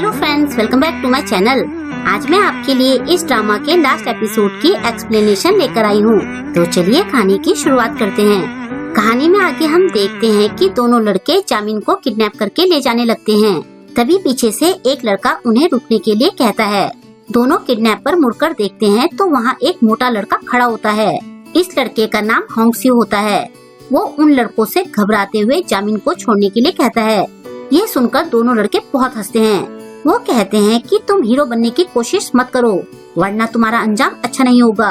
Hello friends, welcome back to my channel. आज मैं आपके लिए इस ड्रामा के लास्ट एपिसोड की एक्सप्लेनेशन लेकर आई हूँ। तो चलिए कहानी की शुरुआत करते हैं। कहानी में आगे हम देखते हैं कि दोनों लड़के जामिन को किडनैप करके ले जाने लगते हैं। तभी पीछे से एक लड़का उन्हें रुकने के लिए कहता है। दोनों किडनैपर मुड़कर देखते हैं तो वहाँ एक मोटा लड़का खड़ा होता है। इस लड़के का नाम होंगसियो होता है। वो उन लड़कों से घबराते हुए जामिन को छोड़ने के लिए कहता है। ये सुनकर दोनों लड़के बहुत हंसते हैं। वो कहते हैं कि तुम हीरो बनने की कोशिश मत करो, वरना तुम्हारा अंजाम अच्छा नहीं होगा।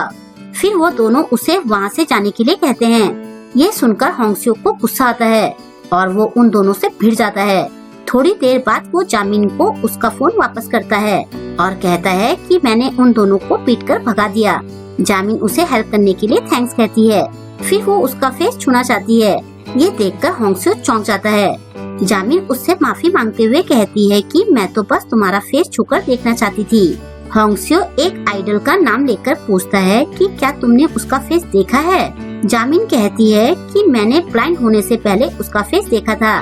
फिर वो दोनों उसे वहाँ से जाने के लिए कहते हैं। ये सुनकर होंगसियो को गुस्सा आता है और वो उन दोनों से भिड़ जाता है। थोड़ी देर बाद वो जामिन को उसका फोन वापस करता है और कहता है कि मैंने उन दोनों को पीट कर भगा दिया। जामिन उसे हेल्प करने के लिए थैंक्स कहती है। फिर वो उसका फेस छूना चाहती है। ये देखकर होंगसियो चौंक जाता है। जामिन उससे माफी मांगते हुए कहती है कि मैं तो बस तुम्हारा फेस छूकर देखना चाहती थी। होंगसियो एक आइडल का नाम लेकर पूछता है कि क्या तुमने उसका फेस देखा है। जामिन कहती है कि मैंने ब्लाइंड होने से पहले उसका फेस देखा था।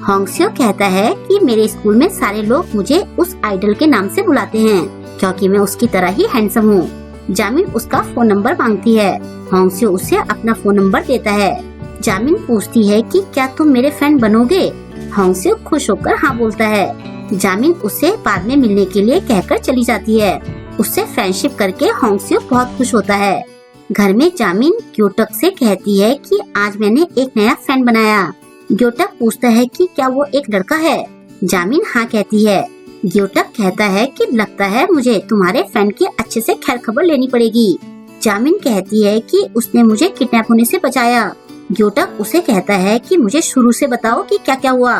होंगसियो कहता है कि मेरे स्कूल में सारे लोग मुझे उस आइडल के नाम से बुलाते हैं क्योंकि मैं उसकी तरह ही हैंडसम हूँ। जामिन उसका फोन नंबर मांगती है। होंगसियो उसे अपना फोन नंबर देता है। जामिन पूछती है कि क्या तुम मेरे फ्रेंड बनोगे। होंगसियो खुश होकर हाँ बोलता है। जामिन उसे बाद में मिलने के लिए कहकर चली जाती है। उससे फ्रेंडशिप करके होंगसियो बहुत खुश होता है। घर में जामिन ग्योटक से कहती है कि आज मैंने एक नया फ्रेंड बनाया। ग्योटक पूछता है कि क्या वो एक लड़का है। जामिन हाँ कहती है। ग्योटक कहता है कि लगता है मुझे तुम्हारे फ्रेंड की अच्छे से खैर खबर लेनी पड़ेगी। जामिन कहती है कि उसने मुझे किडनैप होने से बचाया। ग्योटक उसे कहता है कि मुझे शुरू से बताओ कि क्या क्या हुआ।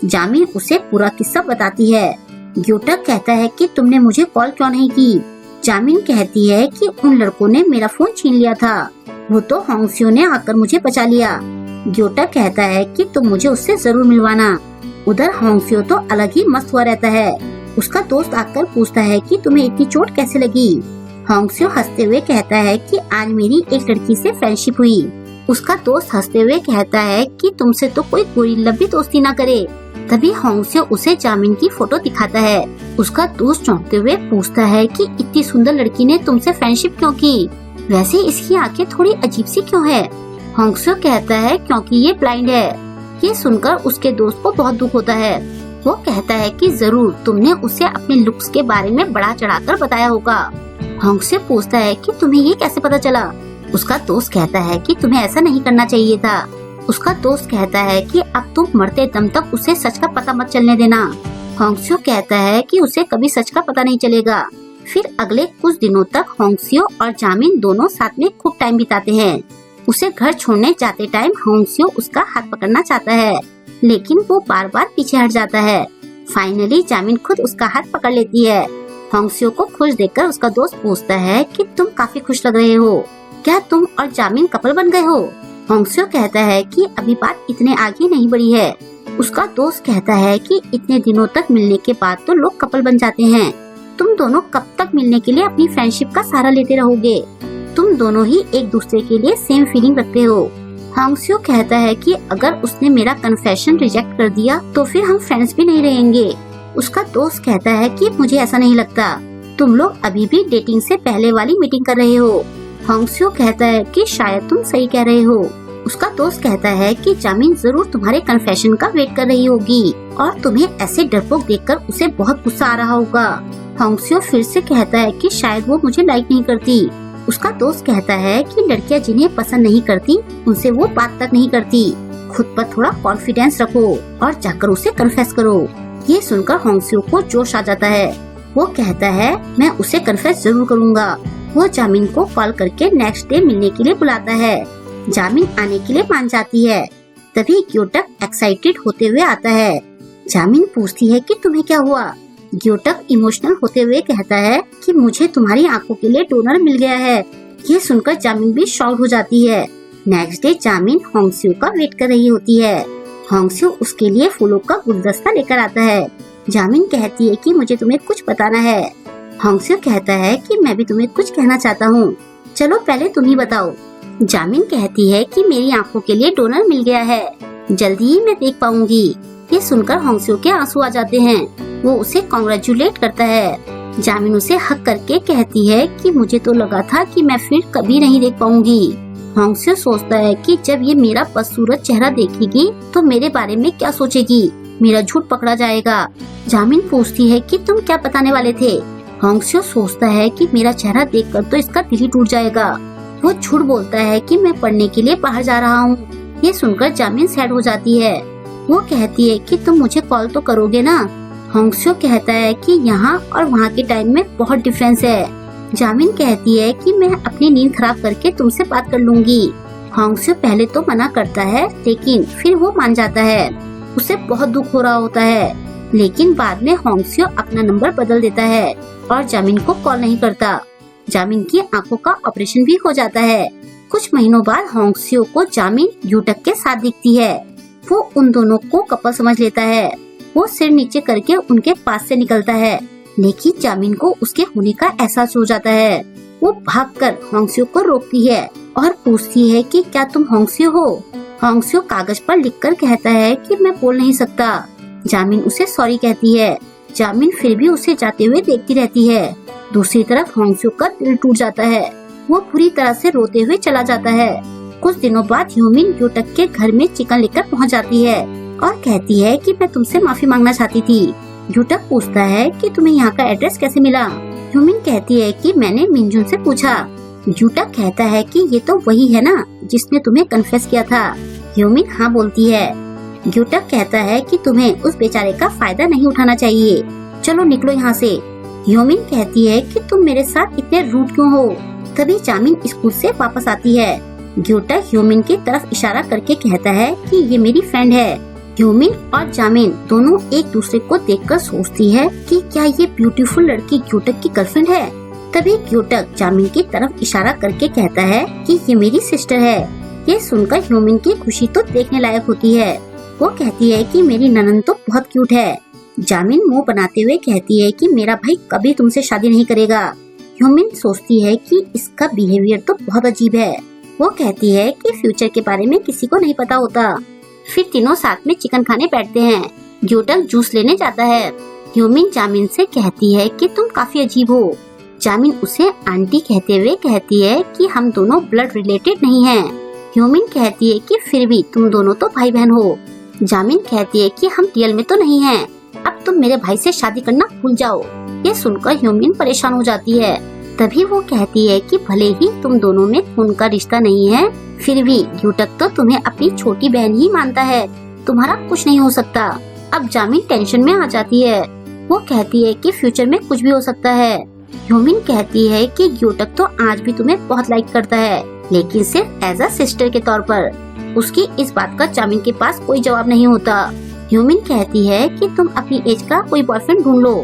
जामिन उसे पूरा किस्सा बताती है। ग्योटक कहता है कि तुमने मुझे कॉल क्यों नहीं की। जामिन कहती है कि उन लड़कों ने मेरा फोन छीन लिया था, वो तो होंगसियो ने आकर मुझे बचा लिया। ग्योटक कहता है कि तुम मुझे उससे जरूर मिलवाना। उधर होंगसियो तो अलग ही मस्त हुआ रहता है। उसका दोस्त आकर पूछता है कि तुम्हें इतनी चोट कैसे लगी। होंगसियो हंसते हुए कहता है कि आज मेरी एक लड़की से फ्रेंडशिप हुई। उसका दोस्त हंसते हुए कहता है कि तुमसे तो कोई गोरिल्ला भी दोस्ती ना करे। तभी होंगसियो उसे जामिन की फोटो दिखाता है। उसका दोस्त चौंकते हुए पूछता है कि इतनी सुंदर लड़की ने तुमसे फ्रेंडशिप क्यों की, वैसे इसकी आंखें थोड़ी अजीब सी क्यों है। होंगसियो कहता है क्योंकि ये ब्लाइंड है। ये सुनकर उसके दोस्त को बहुत दुख होता है। वो कहता है कि जरूर तुमने उसे अपने लुक्स के बारे में बढ़ा चढ़ाकर बताया होगा। होंगसियो पूछता है कि तुम्हें ये कैसे पता चला। उसका दोस्त कहता है कि तुम्हें ऐसा नहीं करना चाहिए था। उसका दोस्त कहता है कि अब तुम मरते दम तक उसे सच का पता मत चलने देना। होंगसियो कहता है कि उसे कभी सच का पता नहीं चलेगा। फिर अगले कुछ दिनों तक होंगसियो और जामिन दोनों साथ में खूब टाइम बिताते हैं। उसे घर छोड़ने जाते टाइम होंगसियो उसका हाथ पकड़ना चाहता है, लेकिन वो बार बार पीछे हट जाता है। फाइनली जामिन खुद उसका हाथ पकड़ लेती है। होंगसियो को खुश देखकर उसका दोस्त पूछता है कि तुम काफी खुश लग रहे हो, क्या तुम और जामिन कपल बन गए हो। होंगसियो कहता है कि अभी बात इतने आगे नहीं बढ़ी है। उसका दोस्त कहता है कि इतने दिनों तक मिलने के बाद तो लोग कपल बन जाते हैं। तुम दोनों कब तक मिलने के लिए अपनी फ्रेंडशिप का सहारा लेते रहोगे। तुम दोनों ही एक दूसरे के लिए सेम फीलिंग रखते हो। होंगसियो कहता है कि अगर उसने मेरा कन्फेशन रिजेक्ट कर दिया तो फिर हम फ्रेंड्स भी नहीं रहेंगे। उसका दोस्त कहता है कि मुझे ऐसा नहीं लगता, तुम लोग अभी भी डेटिंग से पहले वाली मीटिंग कर रहे हो। होंगसियो कहता है कि शायद तुम सही कह रहे हो। उसका दोस्त कहता है कि जामिन जरूर तुम्हारे कन्फेशन का वेट कर रही होगी और तुम्हें ऐसे डरपोक देखकर उसे बहुत गुस्सा आ रहा होगा। होंगसियो फिर से कहता है कि शायद वो मुझे लाइक नहीं करती। उसका दोस्त कहता है कि लड़कियां जिन्हें पसंद नहीं करती उनसे वो बात तक नहीं करती। खुद पर थोड़ा कॉन्फिडेंस रखो और जाकर उसे कन्फेस करो। ये सुनकर होंगसियो को जोश आ जाता है। वो कहता है मैं उसे कन्फेस जरूर करूँगा। वो जामिन को कॉल करके नेक्स्ट डे मिलने के लिए बुलाता है। जामिन आने के लिए मान जाती है। तभी ग्योटक एक्साइटेड होते हुए आता है। जामिन पूछती है कि तुम्हें क्या हुआ। ग्योटक इमोशनल होते हुए कहता है कि मुझे तुम्हारी आंखों के लिए डोनर मिल गया है। ये सुनकर जामिन भी शॉक हो जाती है। नेक्स्ट डे जामिन होंगसियो का वेट कर रही होती है। होंगसियो उसके लिए फूलों का गुलदस्ता लेकर आता है। जामिन कहती है कि मुझे तुम्हें कुछ बताना है। होंगसियो कहता है कि मैं भी तुम्हें कुछ कहना चाहता हूँ, चलो पहले तुम ही बताओ। जामिन कहती है कि मेरी आंखों के लिए डोनर मिल गया है, जल्दी ही मैं देख पाऊंगी। ये सुनकर होंगसियो के आंसू आ जाते हैं। वो उसे कॉन्ग्रेचुलेट करता है। जामिन उसे हक करके कहती है कि मुझे तो लगा था कि मैं फिर कभी नहीं देख पाऊंगी। होंगस्यो सोचता है कि जब ये मेरा बदसूरत चेहरा देखेगी तो मेरे बारे में क्या सोचेगी, मेरा झूठ पकड़ा जाएगा। जामिन पूछती है कि तुम क्या बताने वाले थे। होंगस्यो सोचता है कि मेरा चेहरा देखकर तो इसका दिल ही टूट जाएगा। वो झूठ बोलता है कि मैं पढ़ने के लिए बाहर जा रहा हूँ। ये सुनकर जामिन सैड हो जाती है। वो कहती है कि तुम मुझे कॉल तो करोगे ना। होंगस्यो कहता है कि यहाँ और वहाँ के टाइम में बहुत डिफरेंस है। जामिन कहती है कि मैं अपनी नींद खराब करके तुमसे बात कर लूंगी। होंगस्यो पहले तो मना करता है, लेकिन फिर वो मान जाता है। उसे बहुत दुख हो रहा होता है, लेकिन बाद में होंगस्यो अपना नंबर बदल देता है और जामिन को कॉल नहीं करता। जामिन की आंखों का ऑपरेशन भी हो जाता है। कुछ महीनों बाद होंगस्यो को जामिन यूटक के साथ दिखती है। वो उन दोनों को कपल समझ लेता है। वो सिर नीचे करके उनके पास से निकलता है, लेकिन जामिन को उसके होने का एहसास हो जाता है। वो भागकर होंगस्यो को रोकती है और पूछती है कि क्या तुम होंगस्यो हो। होंगस्यो कागज पर लिखकर कहता है कि मैं बोल नहीं सकता। जामिन उसे सॉरी कहती है। जामिन फिर भी उसे जाते हुए देखती रहती है। दूसरी तरफ होंगस्यो का दिल टूट जाता है। वो पूरी तरह से रोते हुए चला जाता है। कुछ दिनों बाद ह्यूमिन यूटक के घर में चिकन लेकर पहुंच जाती है और कहती है कि मैं तुमसे माफी मांगना चाहती थी। यूटक पूछता है कि तुम्हें यहाँ का एड्रेस कैसे मिला। ह्यूमिन कहती है कि मैंने मिनजुन से पूछा। यूटक कहता है कि ये तो वही है ना जिसने तुम्हें कन्फेस किया था। ह्यूमिन हाँ बोलती है। यूटक कहता है कि तुम्हें उस बेचारे का फायदा नहीं उठाना चाहिए, चलो निकलो यहाँ से। ह्यूमिन कहती है कि तुम मेरे साथ इतने रूड क्यों हो। तभी जामिन स्कूल से वापस आती है। यूटक ह्यूमिन की तरफ इशारा करके कहता है कि ये मेरी फ्रेंड है। ह्यूमिन और जामिन दोनों एक दूसरे को देखकर सोचती है कि क्या ये ब्यूटीफुल लड़की यूटक की गर्लफ्रेंड है। तभी यूटक जामिन की तरफ इशारा करके कहता है कि ये मेरी सिस्टर है। ये सुनकर ह्यूमिन की खुशी तो देखने लायक होती है। वो कहती है कि मेरी ननद तो बहुत क्यूट है। जामिन मुंह बनाते हुए कहती है कि मेरा भाई कभी तुमसे शादी नहीं करेगा। ह्यूमिन सोचती है कि इसका बिहेवियर तो बहुत अजीब है। वो कहती है कि फ्यूचर के बारे में किसी को नहीं पता होता। फिर तीनों साथ में चिकन खाने बैठते हैं। यूटक जूस लेने जाता है। ह्यूमिन जामिन से कहती है कि तुम काफी अजीब हो। जामिन उसे आंटी कहते हुए कहती है कि हम दोनों ब्लड रिलेटेड नहीं हैं। ह्यूमिन कहती है कि फिर भी तुम दोनों तो भाई बहन हो। जामिन कहती है कि हम रियल में तो नहीं हैं। अब तुम मेरे भाई से शादी करना भूल जाओ। ये सुनकर ह्यूमिन परेशान हो जाती है। तभी वो कहती है कि भले ही तुम दोनों में खून का रिश्ता नहीं है, फिर भी यूटक तो तुम्हें अपनी छोटी बहन ही मानता है, तुम्हारा कुछ नहीं हो सकता। अब जामिन टेंशन में आ जाती है। वो कहती है कि फ्यूचर में कुछ भी हो सकता है। ह्यूमिन कहती है कि यूटक तो आज भी तुम्हें बहुत लाइक करता है, लेकिन सिर्फ एज अ सिस्टर के तौर पर। उसकी इस बात का जामिन के पास कोई जवाब नहीं होता। ह्यूमिन कहती है कि तुम अपनी एज का कोई बॉयफ्रेंड ढूंढ लो।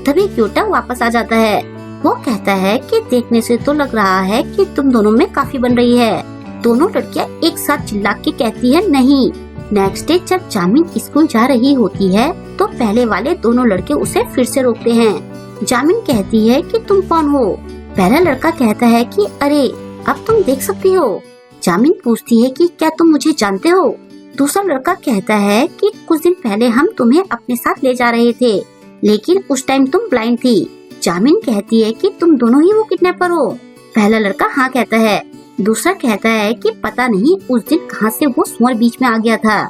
तभी यूटक वापस आ जाता है। वो कहता है कि देखने से तो लग रहा है कि तुम दोनों में काफी बन रही है। दोनों लड़कियां एक साथ चिल्ला के कहती है नहीं। नेक्स्ट डे जब जामिन स्कूल जा रही होती है तो पहले वाले दोनों लड़के उसे फिर से रोकते हैं। जामिन कहती है कि तुम कौन हो। पहला लड़का कहता है कि अरे अब तुम देख सकती हो। जामिन पूछती है कि क्या तुम मुझे जानते हो। दूसरा लड़का कहता है कि कुछ दिन पहले हम तुम्हें अपने साथ ले जा रहे थे, लेकिन उस टाइम तुम ब्लाइंड थी। जामिन कहती है कि तुम दोनों ही वो किडनैपर हो। पहला लड़का हाँ कहता है। दूसरा कहता है कि पता नहीं उस दिन कहाँ से वो सुअर बीच में आ गया था।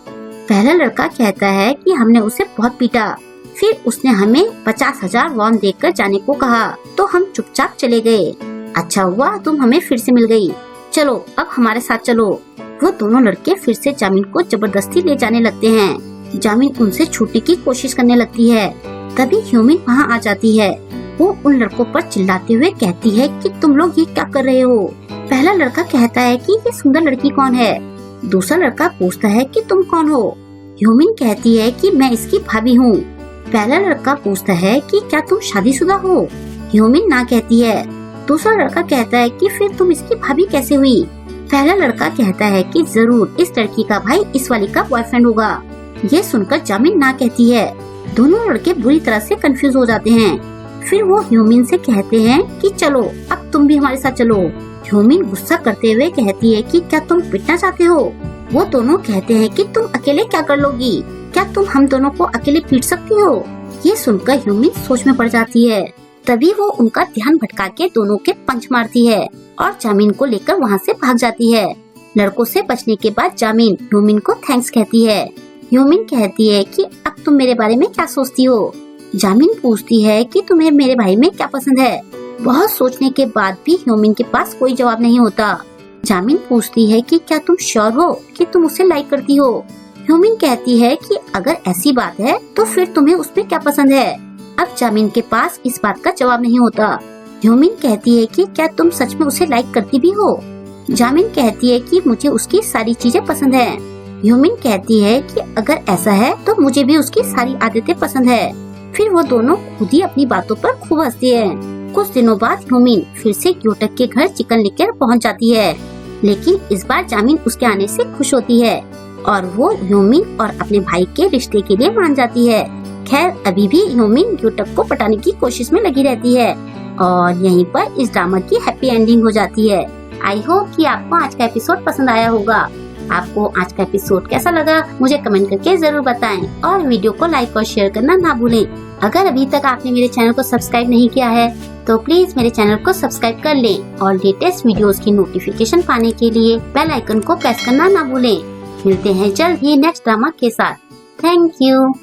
पहला लड़का कहता है कि हमने उसे बहुत पीटा, फिर उसने हमें 50,000 वॉन देकर जाने को कहा, तो हम चुपचाप चले गए। अच्छा हुआ तुम हमें फिर से मिल गई, चलो अब हमारे साथ चलो। वो दोनों लड़के फिर से जामिन को जबरदस्ती ले जाने लगते हैं। जामिन उनसे छूटने की कोशिश करने लगती है। तभी ह्यूमिन वहाँ आ जाती है। वो उन लड़कों पर चिल्लाते हुए कहती है कि तुम लोग ये क्या कर रहे हो। पहला लड़का कहता है कि ये सुंदर लड़की कौन है। दूसरा लड़का पूछता है कि तुम कौन हो। ह्यूमिन कहती है कि मैं इसकी भाभी हूँ। पहला लड़का पूछता है कि क्या तुम शादीशुदा हो। ह्यूमिन ना कहती है। दूसरा लड़का कहता है कि फिर तुम इसकी भाभी कैसे हुई। पहला लड़का कहता है कि जरूर इस लड़की का भाई इस वाली का बॉयफ्रेंड होगा। ये सुनकर जामिन ना कहती है। दोनों लड़के बुरी तरह से कंफ्यूज हो जाते हैं। फिर वो ह्यूमिन से कहते हैं कि चलो अब तुम भी हमारे साथ चलो। ह्यूमिन गुस्सा करते हुए कहती है कि क्या तुम पिटना चाहते हो। वो दोनों कहते हैं कि तुम अकेले क्या कर लोगी, क्या तुम हम दोनों को अकेले पीट सकती हो। ये सुनकर ह्यूमिन सोच में पड़ जाती है। तभी वो उनका ध्यान भटका के दोनों के पंच मारती है और जामिन को लेकर वहाँ से भाग जाती है। लड़कों से बचने के बाद जामिन ह्यूमिन को थैंक्स कहती है। ह्यूमिन कहती है कि अब तुम मेरे बारे में क्या सोचती हो। जामिन पूछती है कि तुम्हें मेरे भाई में क्या पसंद है। बहुत सोचने के बाद भी ह्यूमिन के पास कोई जवाब नहीं होता। जामिन पूछती है कि क्या तुम श्योर हो कि तुम उसे लाइक करती हो। ह्यूमिन कहती है कि अगर ऐसी बात है तो फिर तुम्हें उसमें क्या पसंद है। अब जामिन के पास इस बात का जवाब नहीं होता। ह्यूमिन कहती है कि क्या तुम सच में उसे लाइक करती भी हो। जामिन कहती है कि मुझे उसकी सारी चीजें पसंद है। ह्यूमिन कहती है कि अगर ऐसा है तो मुझे भी उसकी सारी आदतें पसंद है। फिर वो दोनों खुद ही अपनी बातों पर खूब हंसती है। कुछ दिनों बाद ह्यूमिन फिर से ग्योटक के घर चिकन लेकर पहुंच जाती है, लेकिन इस बार जामिन उसके आने से खुश होती है और वो ह्यूमिन और अपने भाई के रिश्ते के लिए मान जाती है। खैर अभी भी ह्यूमिन ग्योटक को पटाने की कोशिश में लगी रहती है और यहीं पर इस ड्रामा की हैप्पी एंडिंग हो जाती है। आई होप कि आपको आज का एपिसोड पसंद आया होगा। आपको आज का एपिसोड कैसा लगा मुझे कमेंट करके जरूर बताएं और वीडियो को लाइक और शेयर करना ना भूलें। अगर अभी तक आपने मेरे चैनल को सब्सक्राइब नहीं किया है तो प्लीज मेरे चैनल को सब्सक्राइब कर लें और लेटेस्ट वीडियोस की नोटिफिकेशन पाने के लिए बेल आइकन को प्रेस करना ना भूलें। मिलते हैं जल्द ही नेक्स्ट ड्रामा के साथ। Thank you.